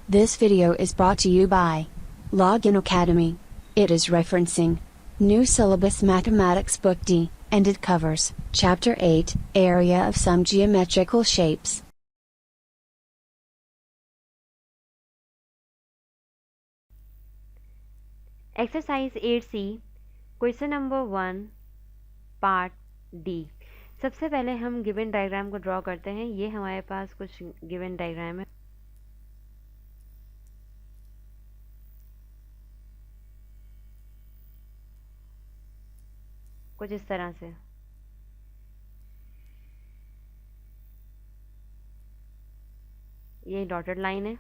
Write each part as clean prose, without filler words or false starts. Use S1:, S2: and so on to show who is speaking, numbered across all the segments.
S1: This video is brought to you by Login Academy. It is referencing New Syllabus Mathematics Book D, and it covers Chapter 8, Area of some Geometrical Shapes.
S2: Exercise 8C, Question number 1, Part D। सबसे पहले हम given diagram को draw करते हैं। ये हमारे पास कुछ given diagram है। कुछ इस तरह से। ये डॉटेड लाइन है।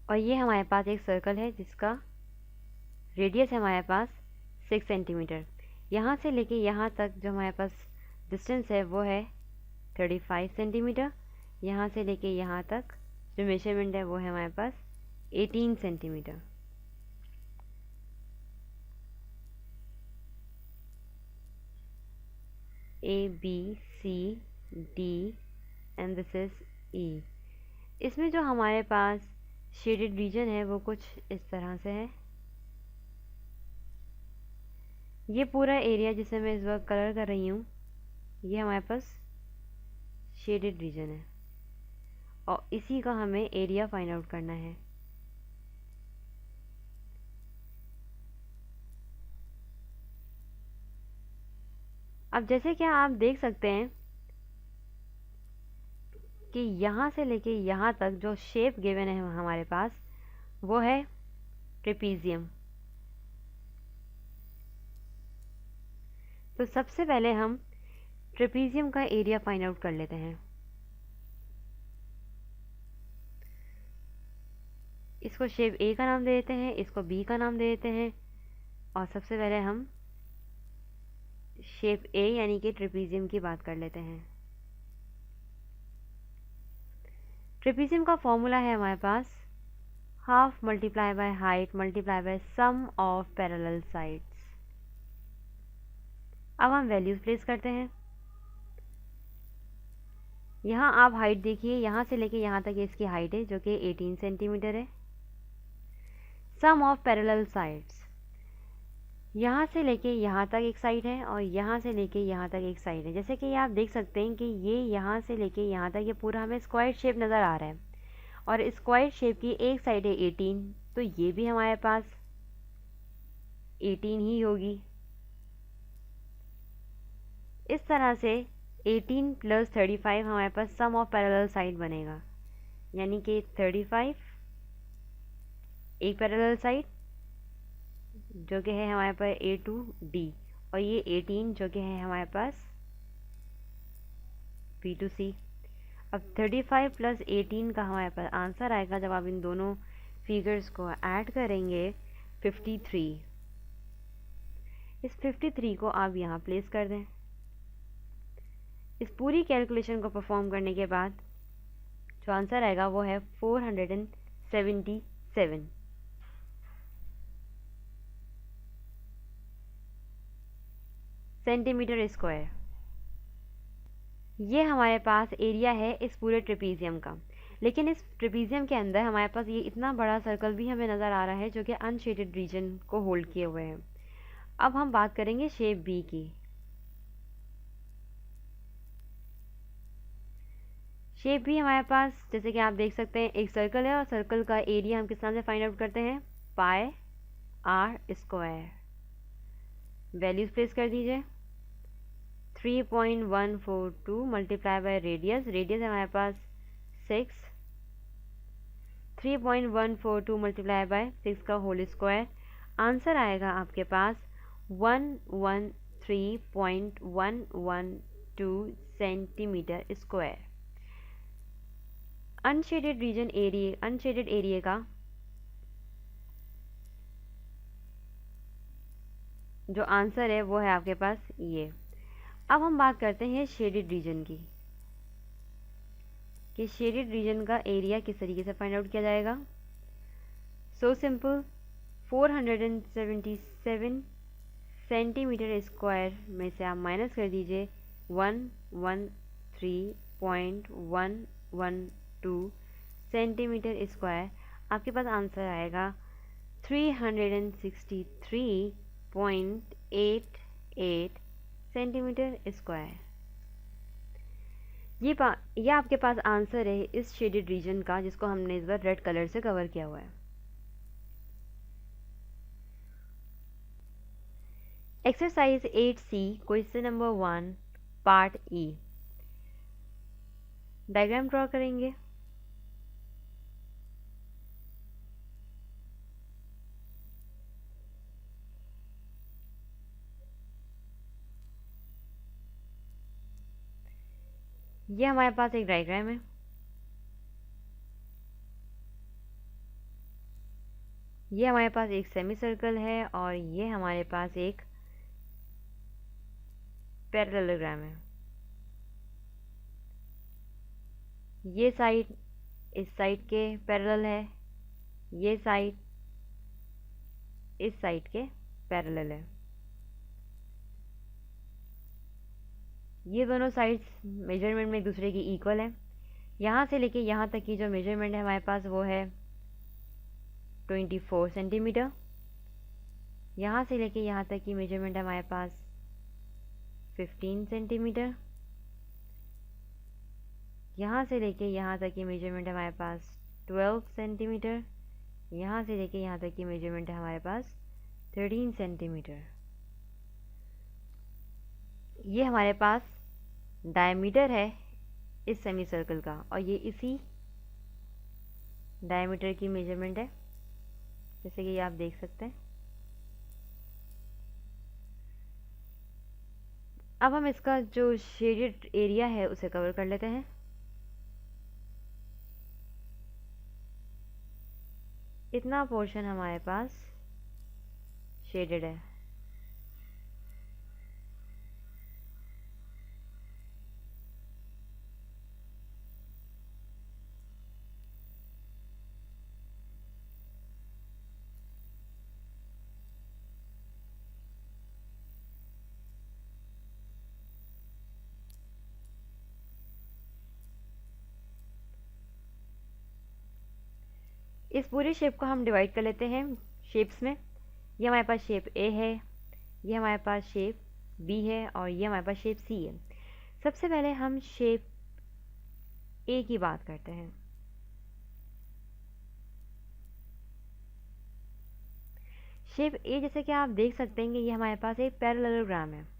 S2: और ये हमारे पास एक सर्कल है जिसका रेडियस है हमारे पास 6 सेंटीमीटर। यहाँ से लेके यहाँ तक जो हमारे पास डिस्टेंस है वो है 35 सेंटीमीटर। यहाँ से लेके यहाँ तक जो मेजरमेंट है वो है हमारे पास 18 centimetre. A, B, C, D and this is E। इसमें जो हमारे पास शेडेड रीजन है वो कुछ इस तरह से है। ये पूरा एरिया जिसे मैं इस वक्त कलर कर रही हूँ ये हमारे पास शेडेड रीजन है और इसी का हमें एरिया फाइंड आउट करना है। अब जैसे कि आप देख सकते हैं कि यहाँ से लेके यहाँ तक जो शेप गिवन है हमारे पास वो है ट्रेपीजियम। तो सबसे पहले हम ट्रेपीजियम का एरिया फाइंड आउट कर लेते हैं। इसको शेप ए का नाम दे देते हैं, इसको बी का नाम दे देते हैं और सबसे पहले हम शेप ए यानी कि ट्रेपीजियम की बात कर लेते हैं। ट्रेपीजियम का फॉर्मूला है हमारे पास half multiply by height multiply by sum of parallel sides. अब हम वैल्यूज प्लेस करते हैं। यहाँ आप हाइट देखिए, यहाँ से लेके यहाँ तक इसकी हाइट है जो कि 18 सेंटीमीटर है। सम ऑफ पैरेलल साइड्स, यहाँ से लेके यहाँ तक एक साइड है और यहाँ से लेके यहाँ तक एक साइड है। जैसे कि आप देख सकते हैं कि ये यहाँ से लेके यहाँ तक ये पूरा हमें स्क्वायर शेप नज़र आ रहा है और स्क्वायर शेप की एक साइड है 18, तो ये भी हमारे पास 18 ही होगी। इस तरह से 18 प्लस 35 हमारे पास सम ऑफ पैरेलल साइड बनेगा, यानी कि 35 एक पैरेलल साइड जो कि है हमारे पास A to D और ये 18 जो कि है हमारे पास B to C। अब 35 प्लस 18 का हमारे पास आंसर आएगा जब आप इन दोनों फिगर्स को ऐड करेंगे 53। इस 53 को आप यहाँ प्लेस कर दें। इस पूरी कैलकुलेशन को परफॉर्म करने के बाद जो आंसर आएगा वो है 477 सेंटीमीटर स्क्वायर। ये हमारे पास एरिया है इस पूरे ट्रेपीजियम का। लेकिन इस ट्रेपीजियम के अंदर हमारे पास ये इतना बड़ा सर्कल भी हमें नज़र आ रहा है जो कि अनशेडेड रीजन को होल्ड किए हुए है। अब हम बात करेंगे शेप बी की। शेप भी हमारे पास जैसे कि आप देख सकते हैं एक सर्कल है और सर्कल का एरिया हम किस नाम से फाइंड आउट करते हैं, पाई आर स्क्वायर। वैल्यूज प्लेस कर दीजिए। 3.142 मल्टीप्लाई बाय रेडियस, रेडियस है हमारे पास 6। 3.142 मल्टीप्लाई बाय 6 का होल स्क्वायर, आंसर आएगा आपके पास 113.112 सेंटीमीटर स्क्वायर। अनशेडेड एरिया का जो आंसर है वो है आपके पास ये। अब हम बात करते हैं शेडेड रीजन की, कि शेडेड रीजन का एरिया किस तरीके से फाइंड आउट किया जाएगा। सो सिंपल, 477 सेंटीमीटर स्क्वायर में से आप माइनस कर दीजिए 113.112 सेंटीमीटर स्क्वायर, आपके पास आंसर आएगा 363.88 सेंटीमीटर स्क्वायर। ये आपके पास आंसर है इस शेडेड रीजन का, जिसको हमने इस बार रेड कलर से कवर किया हुआ है। Exercise 8C question number 1 part E. Diagram draw करेंगे। ये हमारे पास एक डायग्राम है। ये हमारे पास एक सेमी सर्कल है और ये हमारे पास एक पैरेललोग्राम है। ये साइड इस साइड के पैरेलल है, ये साइड इस साइड के पैरेलल है। ये दोनों साइड्स मेजरमेंट में एक दूसरे की इक्वल है। यहाँ से लेके यहाँ तक की जो मेजरमेंट है हमारे पास वो है 24 सेंटीमीटर। यहाँ से लेके यहाँ तक की मेजरमेंट है हमारे पास 15 सेंटीमीटर। यहाँ से लेके यहाँ तक की मेजरमेंट है हमारे पास 12 सेंटीमीटर। यहाँ से लेके यहाँ तक की मेजरमेंट है हमारे पास 13 सेंटीमीटर। ये हमारे पास डायमीटर है इस सेमी सर्कल का, और ये इसी डायमीटर की मेजरमेंट है, जैसे कि आप देख सकते हैं। अब हम इसका जो शेडेड एरिया है उसे कवर कर लेते हैं। इतना पोर्शन हमारे पास शेडेड है। इस पूरे शेप को हम डिवाइड कर लेते हैं शेप्स में। ये हमारे पास शेप ए है, ये हमारे पास शेप बी है, और ये हमारे पास शेप सी है। सबसे पहले हम शेप ए की बात करते हैं। शेप ए, जैसे कि आप देख सकते हैं कि ये हमारे पास एक पैरेललोग्राम है।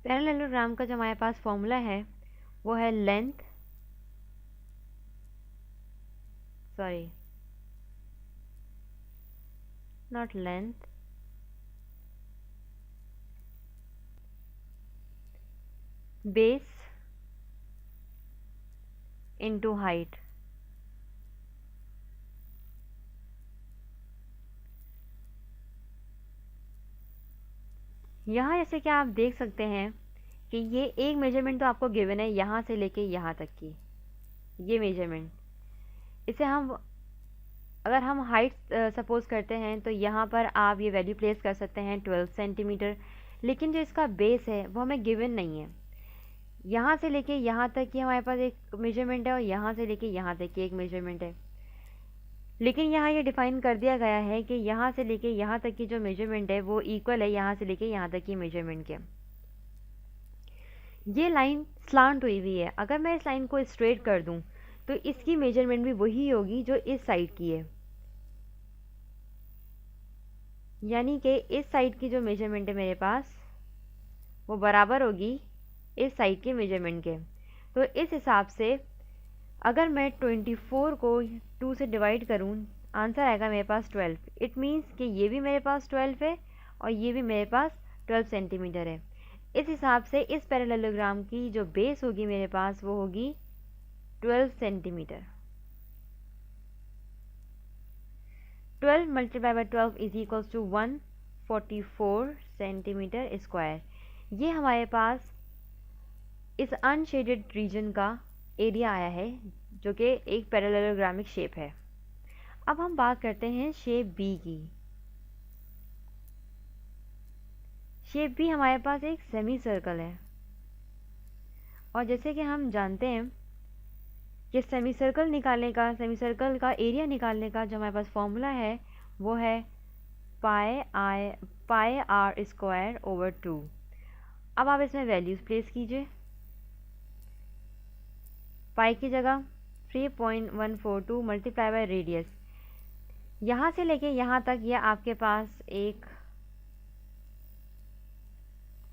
S2: पैरेललोग्राम का जो हमारे पास फॉर्मूला है वो है बेस इनटू हाइट। यहाँ जैसे कि आप देख सकते हैं कि ये एक मेजरमेंट तो आपको गिवन है यहाँ से लेके यहाँ तक की, ये मेजरमेंट। इसे हम अगर हम हाइट सपोज करते हैं तो यहाँ पर आप ये वैल्यू प्लेस कर सकते हैं 12 सेंटीमीटर, लेकिन जो इसका बेस है वो हमें गिवन नहीं है। यहाँ से लेके यहाँ तक की हमारे पास एक मेजरमेंट है और यहाँ से लेके यहाँ तक की एक मेजरमेंट है, लेकिन यहाँ ये डिफाइन कर दिया गया है कि यहाँ से लेके यहाँ तक की जो मेजरमेंट है वो इक्वल है यहाँ से लेके यहाँ तक की मेजरमेंट के। ये लाइन स्लांट हुई हुई है, अगर मैं इस लाइन को स्ट्रेट कर दूं तो इसकी मेजरमेंट भी वही होगी जो इस साइड की है, यानी कि इस साइड की जो मेजरमेंट है मेरे पास वो बराबर होगी इस साइड के मेजरमेंट के। तो इस हिसाब से अगर मैं 24 को 2 से डिवाइड करूं, आंसर आएगा मेरे पास 12। इट मीन्स कि ये भी मेरे पास 12 है और ये भी मेरे पास 12 सेंटीमीटर है। इस हिसाब से इस पैरेललोग्राम की जो बेस होगी मेरे पास वो होगी 12 centimetre. 12 multiply by 12 is equals to 144 centimetre square. ये हमारे पास इस अनशेडेड रीजन का एरिया आया है, जो कि एक पैरेललोग्रामिक शेप है। अब हम बात करते हैं शेप बी की। शेप बी हमारे पास एक सेमी सर्कल है, और जैसे कि हम जानते हैं कि सेमी सर्कल का एरिया निकालने का जो हमारे पास फॉर्मूला है वो है पाई आर स्क्वायर ओवर 2। अब आप इसमें वैल्यूज़ प्लेस कीजिए। पाई की जगह 3.142 मल्टीप्लाई बाय रेडियस। यहाँ से लेके यहाँ तक यह आपके पास एक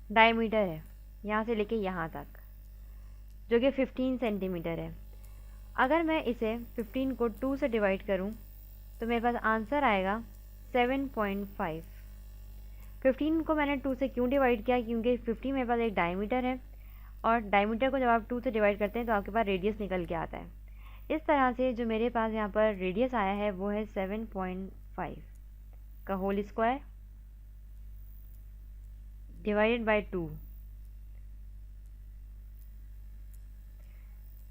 S2: डायमीटर है, यहाँ से लेके यहाँ तक, जो कि 15 सेंटीमीटर है। अगर मैं इसे 15 को 2 से डिवाइड करूँ तो मेरे पास आंसर आएगा 7.5। 15 को मैंने 2 से क्यों डिवाइड किया, क्योंकि 15 मेरे पास एक डायमीटर है, और डायमीटर को जब आप 2 से डिवाइड करते हैं तो आपके पास रेडियस निकल के आता है। इस तरह से जो मेरे पास यहाँ पर रेडियस आया है वो है 7.5 का होल स्क्वायर डिवाइडेड बाय 2।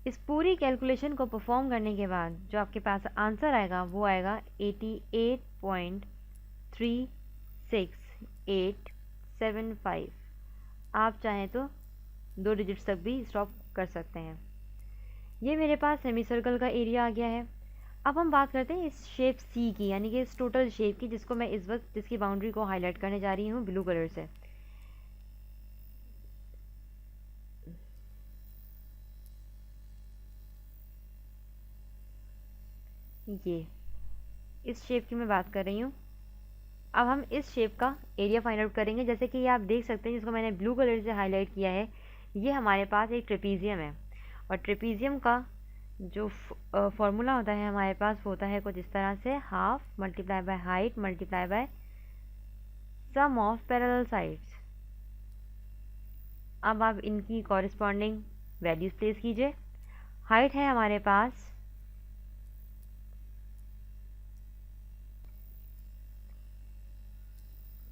S2: इस पूरी कैलकुलेशन को परफॉर्म करने के बाद जो आपके पास आंसर आएगा वो आएगा 88.36875। आप चाहें तो 2 डिजिट्स तक भी स्टॉप कर सकते हैं। ये मेरे पास सेमी सर्कल का एरिया आ गया है। अब हम बात करते हैं इस शेप सी की, यानी कि इस टोटल शेप की, जिसको मैं इस वक्त जिसकी बाउंड्री को हाईलाइट करने जा रही हूँ ब्लू कलर से। ये इस शेप की मैं बात कर रही हूँ। अब हम इस शेप का एरिया फाइंड आउट करेंगे। जैसे कि ये आप देख सकते हैं, जिसको मैंने ब्लू कलर से हाईलाइट किया है, ये हमारे पास एक ट्रेपीजियम है, और ट्रेपीजियम का जो फॉर्मूला होता है हमारे पास वो होता है कुछ इस तरह से, half multiply by height multiply by sum of parallel sides. अब आप इनकी कॉरिस्पॉन्डिंग वैल्यूज प्लेस कीजिए। हाइट है हमारे पास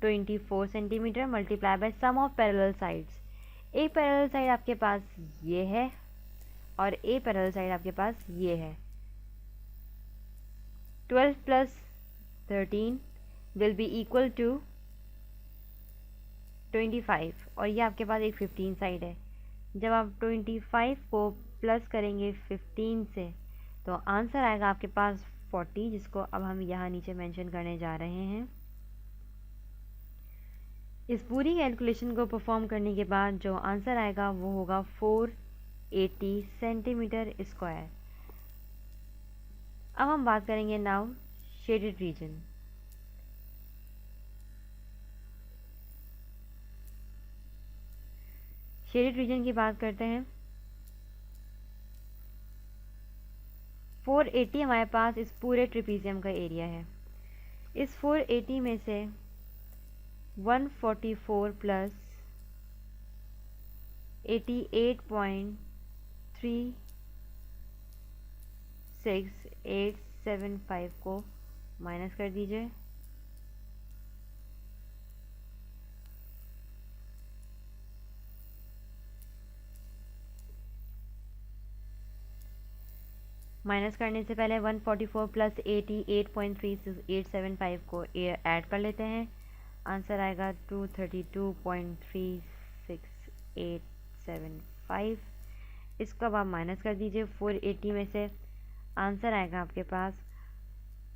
S2: 24 centimetre multiply by sum of parallel sides. एक पैरेलल साइड आपके पास ये है और एक पैरेलल साइड आपके पास ये है। 12 plus 13 will be equal to 25, और ये आपके पास एक 15 साइड है। जब आप 25 को प्लस करेंगे 15 से तो आंसर आएगा आपके पास 40, जिसको अब हम यहाँ नीचे मेंशन करने जा रहे हैं। इस पूरी कैलकुलेशन को परफॉर्म करने के बाद जो आंसर आएगा वो होगा 480 सेंटीमीटर स्क्वायर। अब हम बात करेंगे now shaded region. Shaded region की बात करते हैं। 480 हमारे पास इस पूरे ट्रेपीजियम का एरिया है। इस 480 में से 144 प्लस 88.36875 को माइनस कर दीजिए। माइनस करने से पहले 144 प्लस 88.36875 को ऐड कर लेते हैं। आंसर आएगा 232.36875। इसको अब आप माइनस कर दीजिए 480 में से। आंसर आएगा आपके पास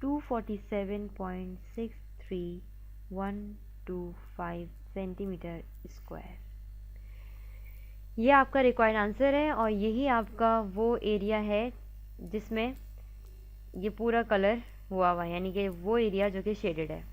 S2: 247.63125 सेंटीमीटर स्क्वायर। ये आपका रिक्वायर्ड आंसर है, और यही आपका वो एरिया है जिसमें ये पूरा कलर हुआ हुआ है, यानी कि वो एरिया जो कि शेडेड है।